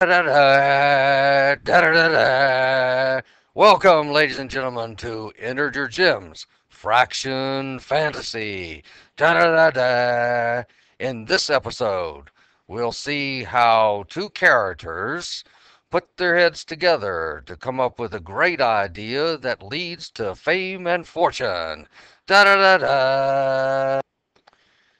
Da-da-da, da-da-da-da. Welcome, ladies and gentlemen, to Integer Gems Fraction Fantasy. Da-da-da-da. In this episode, we'll see how two characters put their heads together to come up with a great idea that leads to fame and fortune. Da-da-da-da.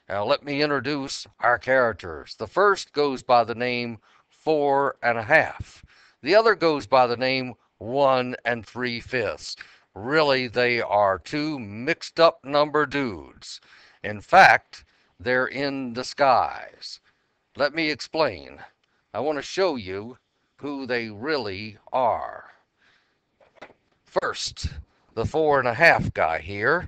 Now, let me introduce our characters. The first goes by the name 4 1/2. The other goes by the name 1 3/5. Really, they are two mixed up number dudes. In fact, they're in disguise. Let me explain. I want to show you who they really are. First, the 4 1/2 guy here.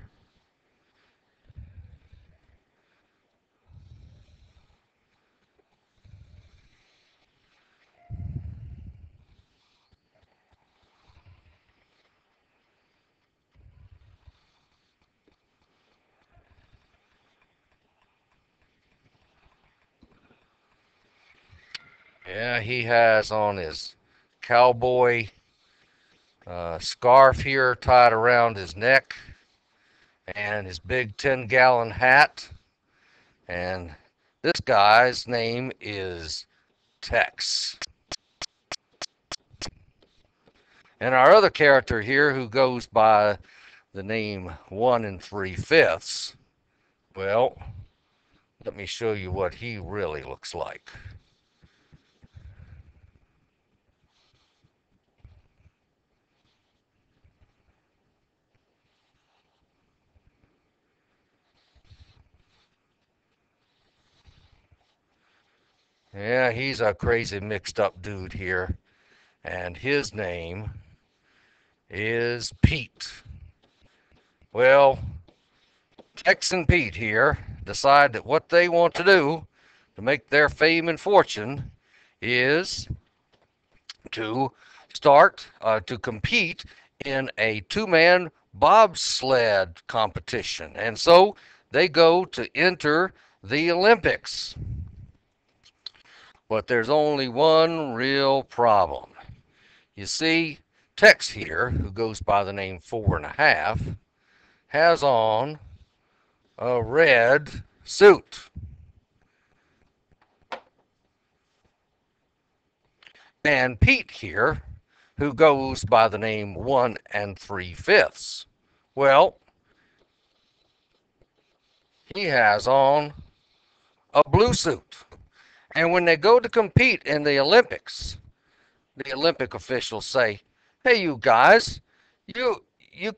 Yeah, he has on his cowboy scarf here tied around his neck and his big 10-gallon hat. And this guy's name is Tex. And our other character here who goes by the name 1 3/5, well, let me show you what he really looks like. Yeah, he's a crazy mixed up dude here. And his name is Pete. Well, Tex and Pete here decide that what they want to do to make their fame and fortune is to start to compete in a two-man bobsled competition. And so they go to enter the Olympics. But there's only one real problem. You see, Tex here, who goes by the name 4 1/2, has on a red suit. And Pete here, who goes by the name 1 3/5, well, he has on a blue suit. And when they go to compete in the Olympics, the Olympic officials say, "Hey, you guys, you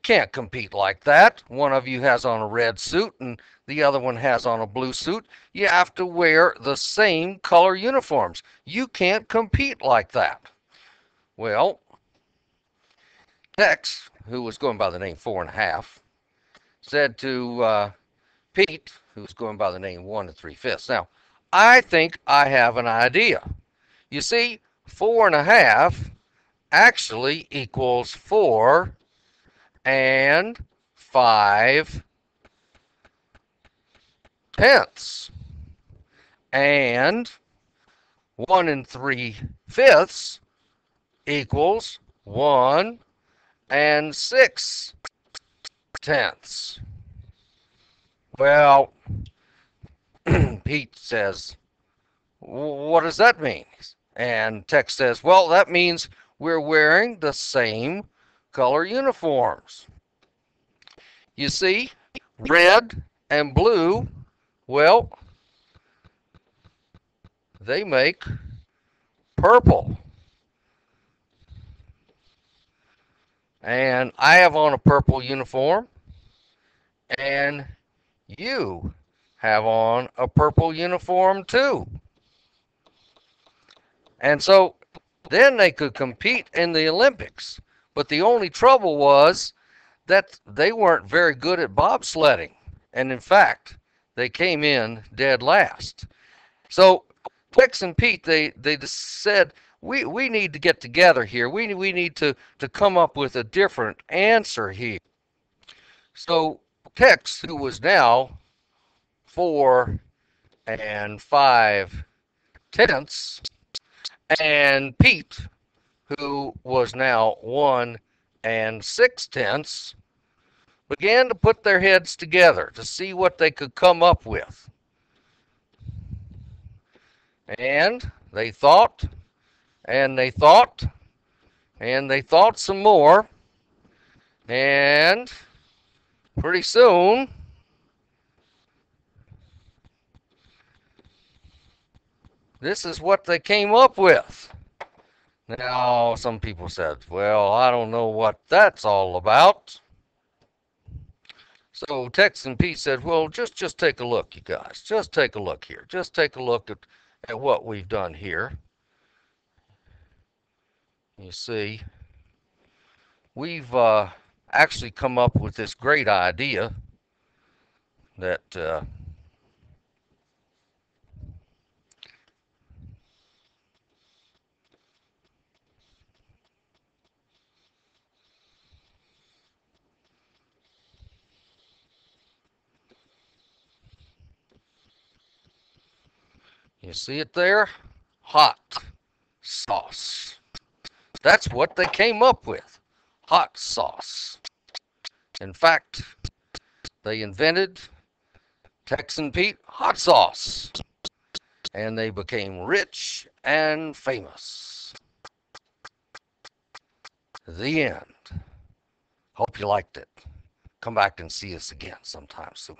can't compete like that. One of you has on a red suit and the other one has on a blue suit. You have to wear the same color uniforms. You can't compete like that." Well, Tex, who was going by the name 4 1/2, said to Pete, who was going by the name 1 3/5. Now, I think I have an idea. You see, 4 1/2 actually equals 4 5/10. And 1 3/5 equals 1 6/10. Well, Pete says, "What does that mean?" And Tex says, "Well, that means we're wearing the same color uniforms. You see, red and blue, well, they make purple. And I have on a purple uniform, and you have on a purple uniform too." And so then they could compete in the Olympics. But the only trouble was that they weren't very good at bobsledding. And in fact, they came in dead last. So Tex and Pete, they just said, we need to get together here. We need to come up with a different answer here. So Tex, who was now 4 5/10, And Pete, who was now 1 6/10, began to put their heads together to see what they could come up with. And they thought, and they thought, and they thought some more, and pretty soon this is what they came up with. Now, some people said, well, I don't know what that's all about. So Tex and Pete said, well, just take a look, you guys. Just take a look here. Just take a look at what we've done here. You see, we've actually come up with this great idea that you see it there? Hot sauce. That's what they came up with. Hot sauce. In fact, they invented Tex and Pete hot sauce. And they became rich and famous. The end. Hope you liked it. Come back and see us again sometime soon.